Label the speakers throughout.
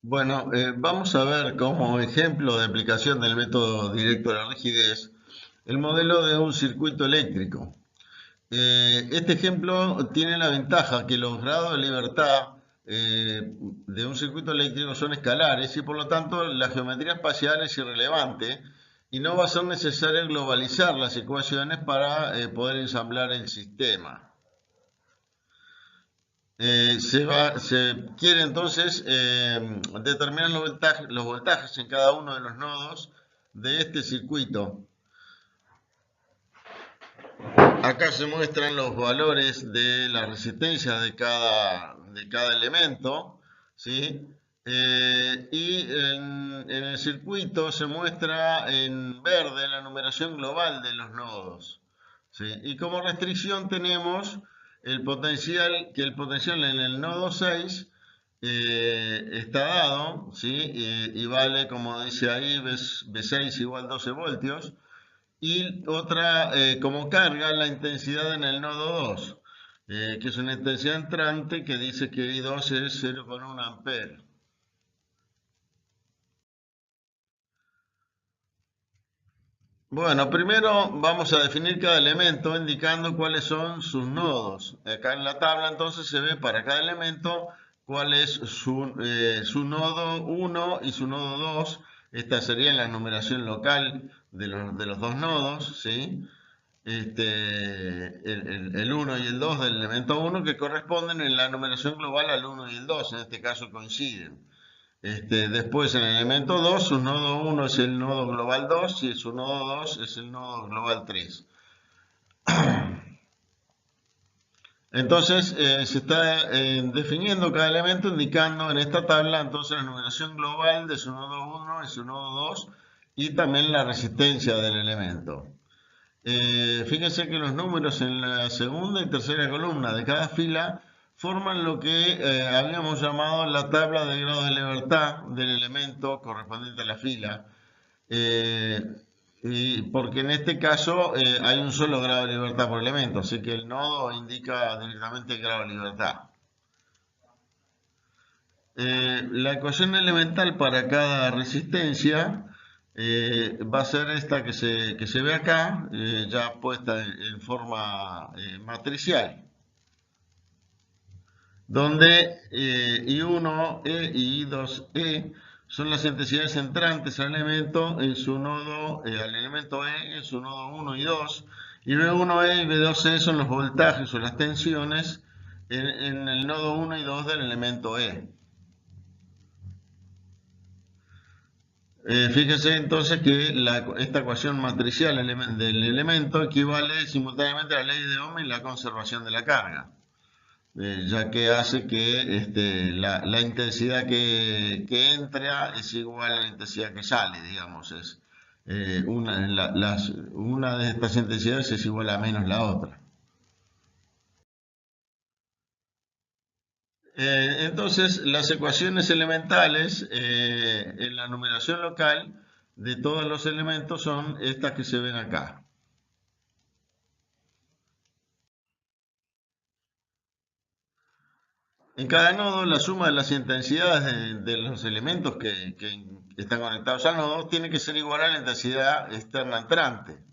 Speaker 1: Bueno, vamos a ver como ejemplo de aplicación del método directo de la rigidez el modelo de un circuito eléctrico. Este ejemplo tiene la ventaja que los grados de libertad de un circuito eléctrico son escalares y por lo tanto la geometría espacial es irrelevante y no va a ser necesario globalizar las ecuaciones para poder ensamblar el sistema. Se quiere entonces determinar los voltajes en cada uno de los nodos de este circuito. Acá se muestran los valores de la resistencia de cada elemento, ¿sí? En el circuito se muestra en verde la numeración global de los nodos, ¿sí? Y como restricción tenemos que el potencial en el nodo 6 está dado, ¿sí? Y vale, como dice ahí, V6 igual 12 voltios. Y otra, como carga, la intensidad en el nodo 2, que es una intensidad entrante que dice que I2 es 0,1 ampere. Bueno, primero vamos a definir cada elemento indicando cuáles son sus nodos. Acá en la tabla entonces se ve para cada elemento cuál es su nodo 1 y su nodo 2. Esta sería la numeración local de los dos nodos, ¿sí? El 1 y el 2 del elemento 1 que corresponden en la numeración global al 1 y el 2, en este caso coinciden. Después en el elemento 2, su nodo 1 es el nodo global 2 y su nodo 2 es el nodo global 3. Entonces se está definiendo cada elemento indicando en esta tabla entonces la numeración global de su nodo 1 y su nodo 2 y también la resistencia del elemento. Fíjense que los números en la segunda y tercera columna de cada fila forman lo que habíamos llamado la tabla de grado de libertad del elemento correspondiente a la fila. Eh, Porque en este caso hay un solo grado de libertad por elemento, así que el nodo indica directamente el grado de libertad. La ecuación elemental para cada resistencia va a ser esta que se ve acá, ya puesta en forma matricial, donde I1E y I2E son las intensidades entrantes al elemento en su nodo, al elemento E en su nodo 1 y 2, y B1E y B2E son los voltajes o las tensiones en el nodo 1 y 2 del elemento E. Fíjese entonces que esta ecuación matricial del elemento equivale simultáneamente a la ley de Ohm y la conservación de la carga, ya que hace que la intensidad que entra es igual a la intensidad que sale, digamos. Una de estas intensidades es igual a menos la otra. Entonces, las ecuaciones elementales en la numeración local de todos los elementos son estas que se ven acá. En cada nodo, la suma de las intensidades de los elementos que están conectados al nodo tiene que ser igual a la intensidad externa entrante.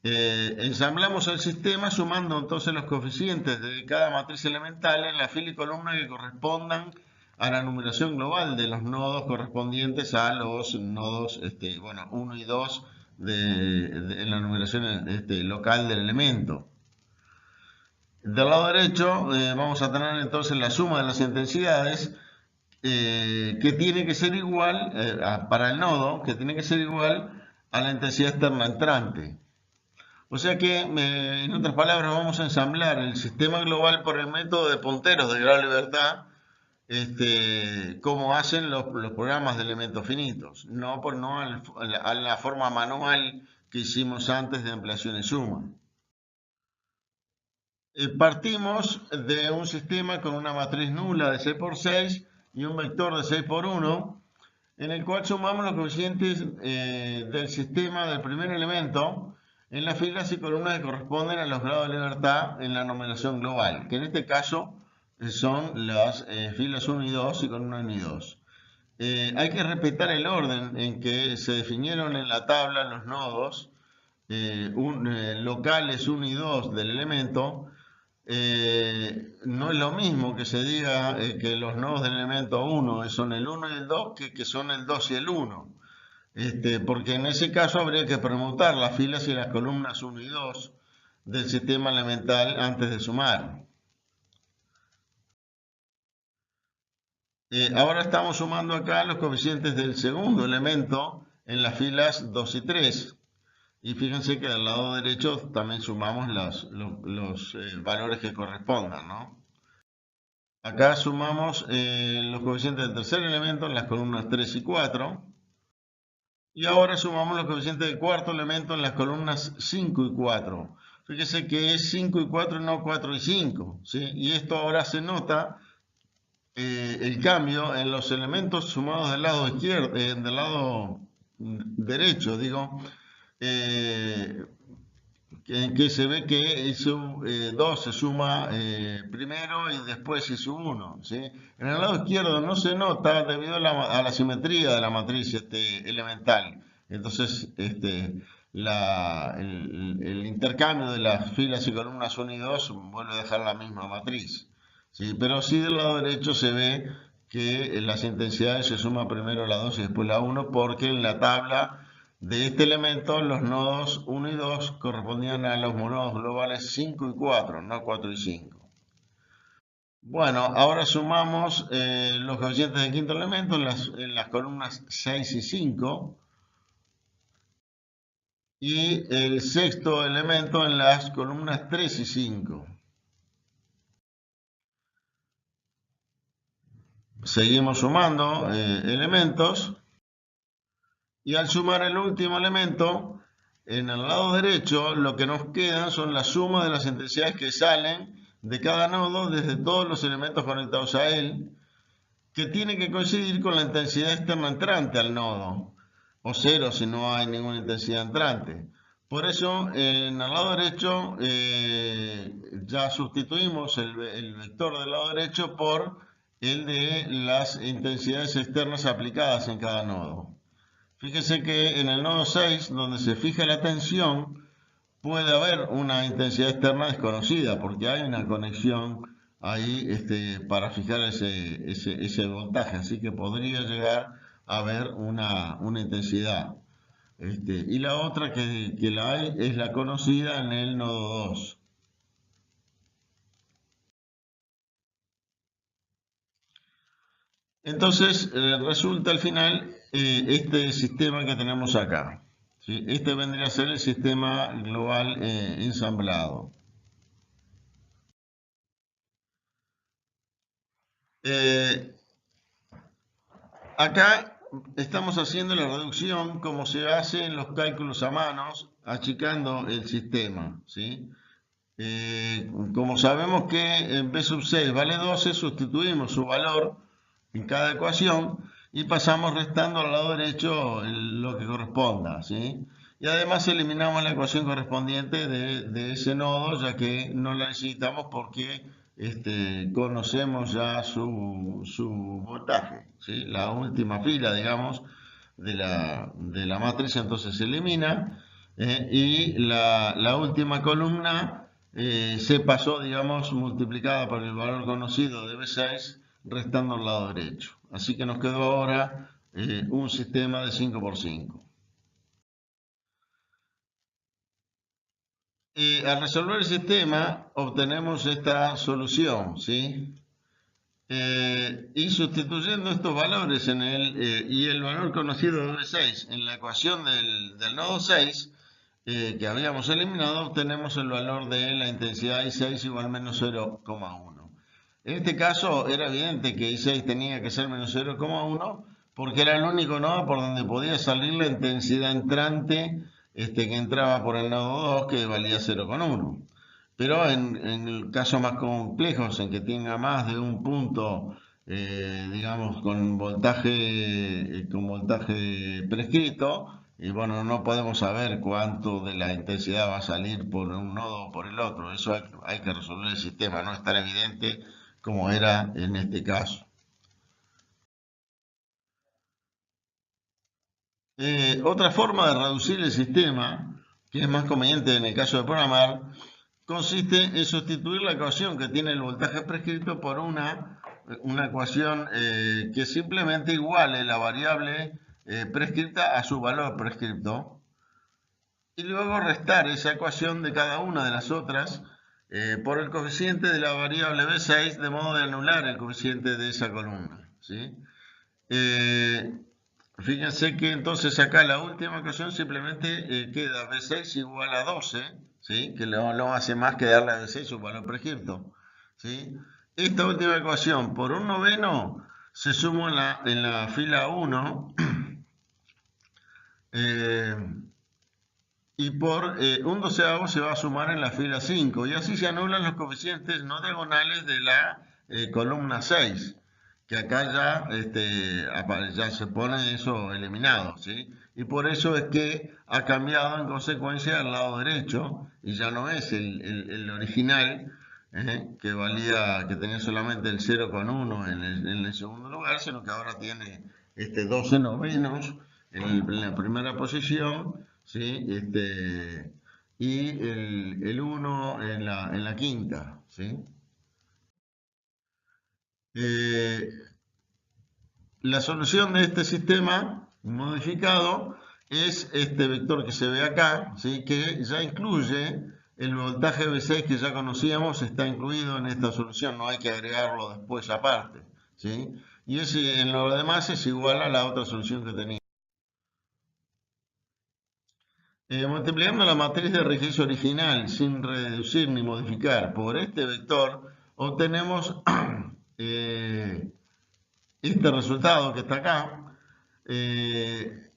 Speaker 1: Ensamblamos el sistema sumando entonces los coeficientes de cada matriz elemental en la fila y columna que correspondan a la numeración global de los nodos correspondientes a los nodos 1 y 2 en la numeración local del elemento. Del lado derecho vamos a tener entonces la suma de las intensidades que tiene que ser igual, para el nodo, que tiene que ser igual a la intensidad externa entrante. O sea que, en otras palabras, vamos a ensamblar el sistema global por el método de punteros de grado de libertad, como hacen los programas de elementos finitos, no a la forma manual que hicimos antes de ampliación y suma. Partimos de un sistema con una matriz nula de 6 por 6 y un vector de 6 por 1, en el cual sumamos los coeficientes del sistema del primer elemento en las filas y columnas que corresponden a los grados de libertad en la numeración global, que en este caso son las filas 1 y 2 y columna 1 y 2. Hay que respetar el orden en que se definieron en la tabla los nodos locales 1 y 2 del elemento. No es lo mismo que se diga que los nodos del elemento 1 son el 1 y el 2 que son el 2 y el 1. Porque en ese caso habría que permutar las filas y las columnas 1 y 2 del sistema elemental antes de sumar. Ahora estamos sumando acá los coeficientes del segundo elemento en las filas 2 y 3. Y fíjense que del lado derecho también sumamos los valores que correspondan, ¿no? Acá sumamos los coeficientes del tercer elemento en las columnas 3 y 4. Y ahora sumamos los coeficientes del cuarto elemento en las columnas 5 y 4. Fíjese que es 5 y 4 y no 4 y 5, ¿sí? Y esto ahora se nota el cambio en los elementos sumados del lado izquierdo, del lado derecho, digo, que se ve que ISU 2 se suma primero y después ISU 1, ¿sí? En el lado izquierdo no se nota debido a la simetría de la matriz elemental. Entonces, el intercambio de las filas y columnas 1 y 2 vuelve a dejar la misma matriz, ¿sí? Pero sí del lado derecho se ve que las intensidades se suma primero la 2 y después la 1, porque en la tabla de este elemento los nodos 1 y 2 correspondían a los nodos globales 5 y 4, no 4 y 5. Bueno, ahora sumamos los coeficientes del quinto elemento en las columnas 6 y 5 y el sexto elemento en las columnas 3 y 5. Seguimos sumando elementos y al sumar el último elemento, en el lado derecho lo que nos quedan son las sumas de las intensidades que salen de cada nodo desde todos los elementos conectados a él, que tiene que coincidir con la intensidad externa entrante al nodo, o cero si no hay ninguna intensidad entrante. Por eso, en el lado derecho ya sustituimos el vector del lado derecho por el de las intensidades externas aplicadas en cada nodo. Fíjese que en el nodo 6, donde se fija la tensión, puede haber una intensidad externa desconocida, porque hay una conexión ahí para fijar ese voltaje, así que podría llegar a haber una intensidad. Y la otra que la hay es la conocida en el nodo 2. Entonces, resulta al final este sistema que tenemos acá, ¿sí? Este vendría a ser el sistema global ensamblado. Acá estamos haciendo la reducción como se hace en los cálculos a manos, achicando el sistema, ¿sí? Como sabemos que en B sub 6 vale 12, sustituimos su valor en cada ecuación y pasamos restando al lado derecho lo que corresponda, ¿sí? Y además eliminamos la ecuación correspondiente de ese nodo, ya que no la necesitamos porque conocemos ya su voltaje, ¿sí? La última fila, digamos, de la matriz entonces se elimina y la última columna se pasó, digamos, multiplicada por el valor conocido de B6, restando al lado derecho. Así que nos quedó ahora un sistema de 5 por 5. Al resolver el sistema obtenemos esta solución, ¿sí? Y sustituyendo estos valores y el valor conocido de B6 en la ecuación del nodo 6 que habíamos eliminado, obtenemos el valor de la intensidad I6 igual menos 0,1. En este caso era evidente que I6 tenía que ser menos 0,1 porque era el único nodo por donde podía salir la intensidad entrante que entraba por el nodo 2, que valía 0,1. Pero en casos más complejos, en que tenga más de un punto, digamos, con voltaje prescrito, y bueno, no podemos saber cuánto de la intensidad va a salir por un nodo o por el otro. Eso hay que resolver el sistema, no es tan evidente como era en este caso. Otra forma de reducir el sistema, que es más conveniente en el caso de programar, consiste en sustituir la ecuación que tiene el voltaje prescrito por una ecuación que simplemente iguale la variable prescrita a su valor prescripto y luego restar esa ecuación de cada una de las otras por el coeficiente de la variable B6 de modo de anular el coeficiente de esa columna, ¿sí? Fíjense que entonces acá la última ecuación simplemente queda B6 igual a 12, ¿sí? Que no hace más que darle a B6 su valor prescripto, ¿sí? Esta última ecuación por un noveno se suma en la fila 1 y por un doceavo se va a sumar en la fila 5 y así se anulan los coeficientes no diagonales de la columna 6, que acá ya se pone eso eliminado, ¿sí? Y por eso es que ha cambiado en consecuencia al lado derecho y ya no es el original, que tenía solamente el 0,1 en el segundo lugar, sino que ahora tiene 12 novenos en la primera posición, ¿sí? Y el 1 en la quinta, ¿sí? Eh, la solución de este sistema modificado es este vector que se ve acá, ¿sí? Que ya incluye el voltaje V6 que ya conocíamos, está incluido en esta solución, no hay que agregarlo después aparte, ¿sí? Y en lo demás es igual a la otra solución que tenía. Multiplicando la matriz de rigidez original sin reducir ni modificar por este vector, obtenemos eh, este resultado que está acá, que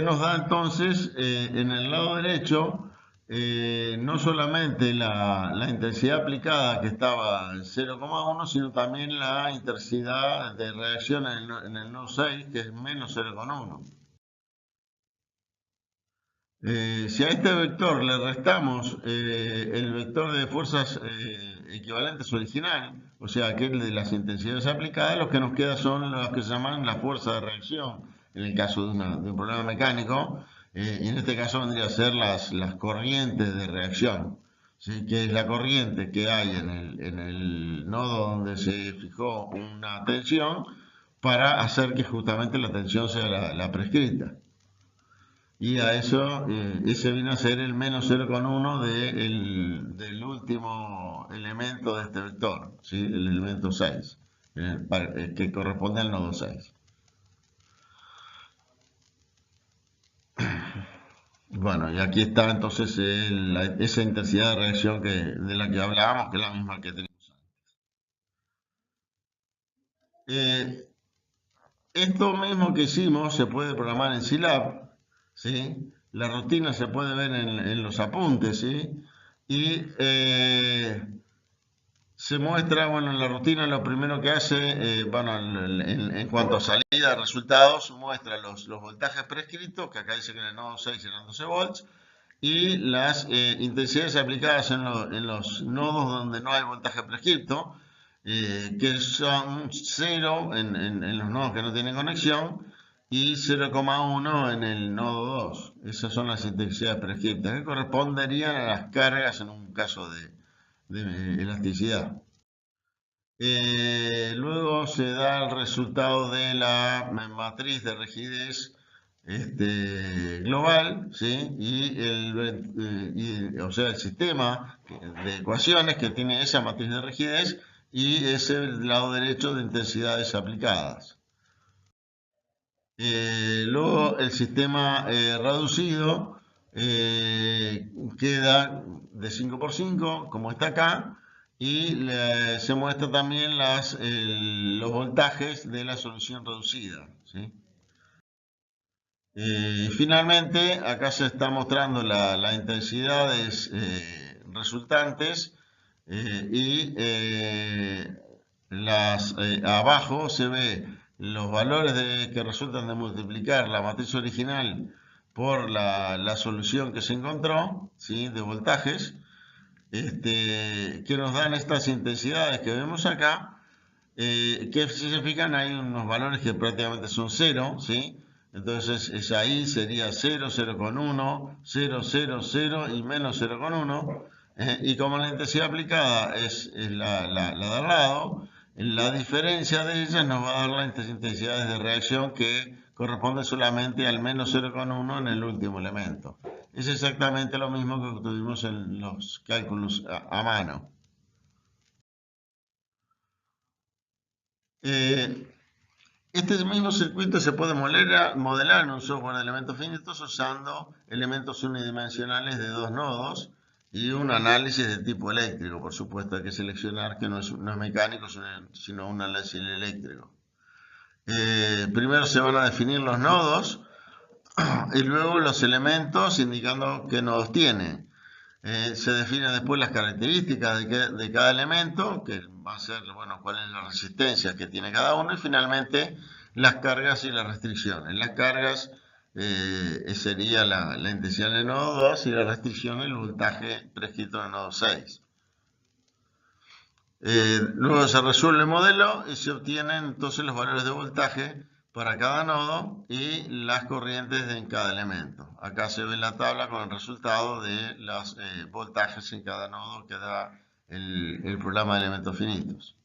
Speaker 1: nos da entonces en el lado derecho no solamente la intensidad aplicada que estaba en 0,1, sino también la intensidad de reacción en el nodo 6, que es menos 0,1. Si a este vector le restamos el vector de fuerzas equivalentes original, o sea, aquel de las intensidades aplicadas, lo que nos queda son las que se llaman la fuerza de reacción, en el caso de un problema mecánico, y en este caso vendría a ser las corrientes de reacción, ¿sí? Que es la corriente que hay en el nodo donde se fijó una tensión para hacer que justamente la tensión sea la prescrita. Y a eso, ese viene a ser el menos 0,1 del último elemento de este vector, ¿sí? El elemento 6, que corresponde al nodo 6. Bueno, y aquí está entonces esa intensidad de reacción de la que hablábamos, que es la misma que tenemos antes. Esto mismo que hicimos se puede programar en Scilab, ¿sí? La rutina se puede ver en los apuntes, ¿sí? Y se muestra, bueno, en la rutina lo primero que hace, en cuanto a salida de resultados, muestra los voltajes prescritos, que acá dice que en el nodo 6 eran 12 volts, y las intensidades aplicadas en los nodos donde no hay voltaje prescripto, que son 0 en los nodos que no tienen conexión y 0,1 en el nodo 2. Esas son las intensidades prescriptas, que corresponderían a las cargas en un caso de elasticidad. Luego se da el resultado de la matriz de rigidez global, ¿sí? O sea, el sistema de ecuaciones que tiene esa matriz de rigidez y ese lado derecho de intensidades aplicadas. Luego el sistema reducido queda de 5 por 5, como está acá, y se muestra también los voltajes de la solución reducida, ¿sí? Finalmente, acá se está mostrando las intensidades resultantes y abajo se ve los valores que resultan de multiplicar la matriz original por la solución que se encontró, ¿sí? De voltajes, que nos dan estas intensidades que vemos acá, que si se fijan hay unos valores que prácticamente son cero, ¿sí? Entonces es ahí sería 0, 0,1, 0, 0, 0 y menos 0,1. Y como la intensidad aplicada es la de al lado, la diferencia de ellas nos va a dar las intensidades de reacción que corresponde solamente al menos 0,1 en el último elemento. Es exactamente lo mismo que tuvimos en los cálculos a mano. Eh, Este mismo circuito se puede modelar en un software de elementos finitos usando elementos unidimensionales de dos nodos y un análisis de tipo eléctrico. Por supuesto, hay que seleccionar que no es mecánico, sino un análisis eléctrico. Primero se van a definir los nodos y luego los elementos indicando qué nodos tienen. Se definen después las características de cada elemento, que va a ser, bueno, cuál es la resistencia que tiene cada uno, y finalmente las cargas y las restricciones. Las cargas sería la intensidad del nodo 2 y la restricción el voltaje prescrito en el nodo 6. Luego se resuelve el modelo y se obtienen entonces los valores de voltaje para cada nodo y las corrientes en cada elemento. Acá se ve la tabla con el resultado de los voltajes en cada nodo que da el programa de elementos finitos.